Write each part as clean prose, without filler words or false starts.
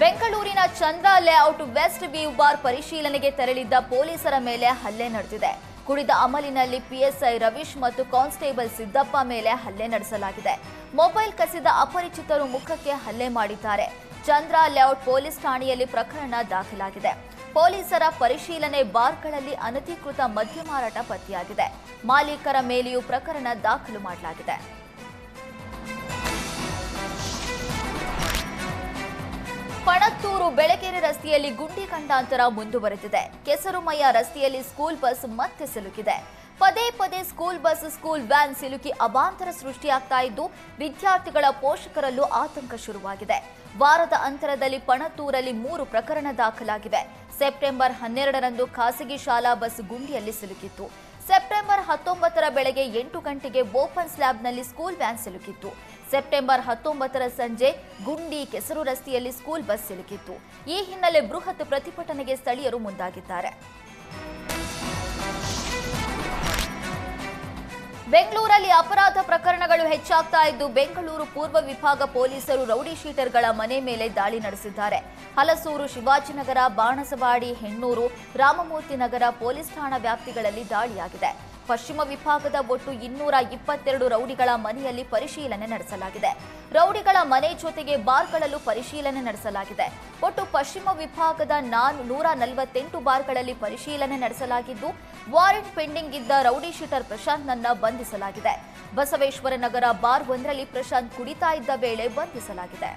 ಬೆಂಗಳೂರಿನ ಚಂದ್ರ layout West view bar ಪರಿಶೀಲನೆಗೆ ತೆರಳಿದ್ದ ಪೊಲೀಸರ ಮೇಲೆ ಹಲ್ಲೆ ನಡೆದಿದೆ. ಕುಡಿದ ಅಮಲಿನಲ್ಲಿ ಪಿಎಸ್ಐ ರವೀಶ್ ಮತ್ತು ಕಾನ್ಸ್ಟೇಬಲ್ ಸಿದ್ದಪ್ಪ ಮೇಲೆ ಹಲ್ಲೆ ನಡೆಸಲಾಗಿದೆ. ಮೊಬೈಲ್ ಕಸಿದ ಅಪರಿಚಿತರು ಮುಖಕ್ಕೆ ಹಲ್ಲೆ ಮಾಡಿದ್ದಾರೆ. ಚಂದ್ರ ಲೇಔಟ್ ಪೊಲೀಸ್ ಠಾಣೆಯಲ್ಲಿ ಪ್ರಕರಣ ದಾಖಲಾಗಿದೆ. ಪೊಲೀಸರ ಪರಿಶೀಲನೆ ಬಾರ್ಗಳಲ್ಲಿ ಅನಧಿಕೃತ ಮದ್ಯ ಮಾರಾಟ ಪತ್ತೆಯಾಗಿದೆ. ಮಾಲೀಕರ ಮೇಲೆಯೂ ಪ್ರಕರಣ ದಾಖಲು ಮಾಡಲಾಗಿದೆ. ಪಣತ್ತೂರು ಬೆಳಗೆರೆ ರಸ್ತೆಯಲ್ಲಿ ಗುಂಡಿ ಖಂಡಾಂತರ ಮುಂದುವರೆದಿದೆ. ಕೆಸರುಮಯ್ಯ ರಸ್ತೆಯಲ್ಲಿ ಸ್ಕೂಲ್ ಬಸ್ ಮತ್ತೆ ಸಿಲುಕಿದೆ. ಪದೇ ಪದೇ ಸ್ಕೂಲ್ ಬಸ್, ಸ್ಕೂಲ್ ವ್ಯಾನ್ ಸಿಲುಕಿ ಅವಾಂತರ ಸೃಷ್ಟಿಯಾಗ್ತಾ ಇದ್ದು ವಿದ್ಯಾರ್ಥಿಗಳ ಪೋಷಕರಲ್ಲೂ ಆತಂಕ ಶುರುವಾಗಿದೆ. ವಾರದ ಅಂತರದಲ್ಲಿ ಪಣತ್ತೂರಲ್ಲಿ 3 ಪ್ರಕರಣ ದಾಖಲಾಗಿವೆ. ಸೆಪ್ಟೆಂಬರ್ 12ರಂದು ಖಾಸಗಿ ಶಾಲಾ ಬಸ್ ಗುಂಡಿಯಲ್ಲಿ ಸಿಲುಕಿತ್ತು. ಸೆಪ್ಟೆಂಬರ್ 19ರ ಬೆಳಗ್ಗೆ 8 ಗಂಟೆಗೆ ಓಪನ್ ಸ್ಲ್ಯಾಬ್ನಲ್ಲಿ ಸ್ಕೂಲ್ ವ್ಯಾನ್ ಸಿಲುಕಿತ್ತು. ಸೆಪ್ಟೆಂಬರ್ 19ರ ಸಂಜೆ ಗುಂಡಿ ಕೆಸರು ರಸ್ತೆಯಲ್ಲಿ ಸ್ಕೂಲ್ ಬಸ್ ಸಿಲುಕಿತ್ತು. ಈ ಹಿನ್ನೆಲೆ ಬೃಹತ್ ಪ್ರತಿಭಟನೆಗೆ ಸ್ಥಳೀಯರು ಮುಂದಾಗಿದ್ದಾರೆ. ಬೆಂಗಳೂರಲ್ಲಿ ಅಪರಾಧ ಪ್ರಕರಣಗಳು ಹೆಚ್ಚಾಗ್ತಾ ಇದ್ದು ಬೆಂಗಳೂರು ಪೂರ್ವ ವಿಭಾಗ ಪೊಲೀಸರು ರೌಡಿ ಶೀಟರ್ಗಳ ಮನೆ ಮೇಲೆ ದಾಳಿ ನಡೆಸಿದ್ದಾರೆ. ಹಲಸೂರು, ಶಿವಾಜಿನಗರ, ಬಾಣಸವಾಡಿ, ಹೆಣ್ಣೂರು, ರಾಮಮೂರ್ತಿ ನಗರ ಪೊಲೀಸ್ ಠಾಣಾ ವ್ಯಾಪ್ತಿಗಳಲ್ಲಿ ದಾಳಿಯಾಗಿದೆ. ಪಶ್ಚಿಮ ವಿಭಾಗದ ಒಟ್ಟು 222 ರೌಡಿಗಳ ಮನೆಯಲ್ಲಿ ಪರಿಶೀಲನೆ ನಡೆಸಲಾಗಿದೆ. ರೌಡಿಗಳ ಮನೆ ಜೊತೆಗೆ ಬಾರ್ಗಳಲ್ಲೂ ಪರಿಶೀಲನೆ ನಡೆಸಲಾಗಿದೆ. ಒಟ್ಟು ಪಶ್ಚಿಮ ವಿಭಾಗದ 148 ಬಾರ್ಗಳಲ್ಲಿ ಪರಿಶೀಲನೆ ನಡೆಸಲಾಗಿದ್ದು ವಾರೆಂಟ್ ಪೆಂಡಿಂಗ್ ಇದ್ದ ರೌಡಿ ಶೀಟರ್ ಪ್ರಶಾಂತ್ನನ್ನ ಬಂಧಿಸಲಾಗಿದೆ. ಬಸವೇಶ್ವರ ನಗರ ಬಾರ್ ಒಂದರಲ್ಲಿ ಪ್ರಶಾಂತ್ ಕುಡಿತಾ ಇದ್ದ ವೇಳೆ ಬಂಧಿಸಲಾಗಿದೆ.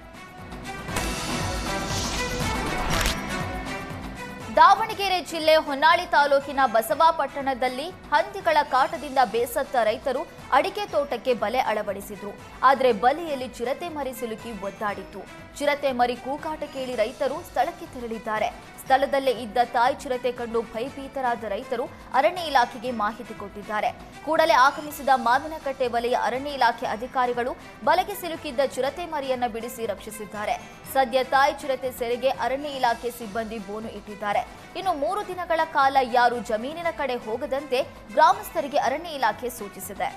ದಾವಣಗೆರೆ ಜಿಲ್ಲೆ ಹೊನ್ನಾಳಿ ತಾಲೂಕಿನ ಬಸವಾಪಟ್ಟಣದಲ್ಲಿ ಹಂದಿಗಳ ಕಾಟದಿಂದ ಬೇಸತ್ತ ರೈತರು ಅಡಿಕೆ ತೋಟಕ್ಕೆ ಬಲೆ ಅಳವಡಿಸಿದ್ರು. ಆದರೆ ಬಲೆಯಲ್ಲಿ ಚಿರತೆ ಮರಿ ಸಿಲುಕಿ ಒದ್ದಾಡಿತ್ತು. ಚಿರತೆ ಮರಿ ಕೂಗಾಟ ಕೇಳಿ ರೈತರು ಸ್ಥಳಕ್ಕೆ ತೆರಳಿದ್ದಾರೆ. ಸ್ಥಳದಲ್ಲೇ ಇದ್ದ ತಾಯಿ ಚಿರತೆ ಕಂಡು ಭಯಭೀತರಾದ ರೈತರು ಅರಣ್ಯ ಇಲಾಖೆಗೆ ಮಾಹಿತಿ ಕೊಟ್ಟಿದ್ದಾರೆ. ಕೂಡಲೇ ಆಗಮಿಸಿದ ಮಾವಿನಕಟ್ಟೆ ವಲಯ ಅರಣ್ಯ ಇಲಾಖೆ ಅಧಿಕಾರಿಗಳು ಬಲೆಗೆ ಸಿಲುಕಿದ್ದ ಚಿರತೆ ಮರಿಯನ್ನ ಬಿಡಿಸಿ ರಕ್ಷಿಸಿದ್ದಾರೆ. ಸದ್ಯ ತಾಯಿ ಚಿರತೆ ಸೆರೆಗೆ ಅರಣ್ಯ ಇಲಾಖೆ ಸಿಬ್ಬಂದಿ ಬೋನು ಇಟ್ಟಿದ್ದಾರೆ. ಇನ್ನು 3 ದಿನಗಳ ಕಾಲ ಯಾರು ಜಮೀನಿನ ಕಡೆ ಹೋಗದಂತೆ ಗ್ರಾಮಸ್ಥರಿಗೆ ಅರಣ್ಯ ಇಲಾಖೆ ಸೂಚಿಸಿದೆ.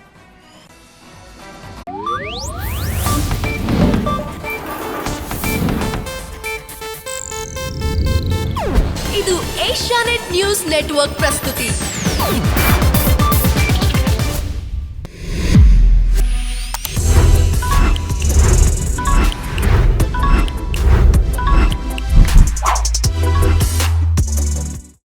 ಇದು ಏಷ್ಯಾನೆಟ್ ನ್ಯೂಸ್ ನೆಟ್ವರ್ಕ್ ಪ್ರಸ್ತುತಿ.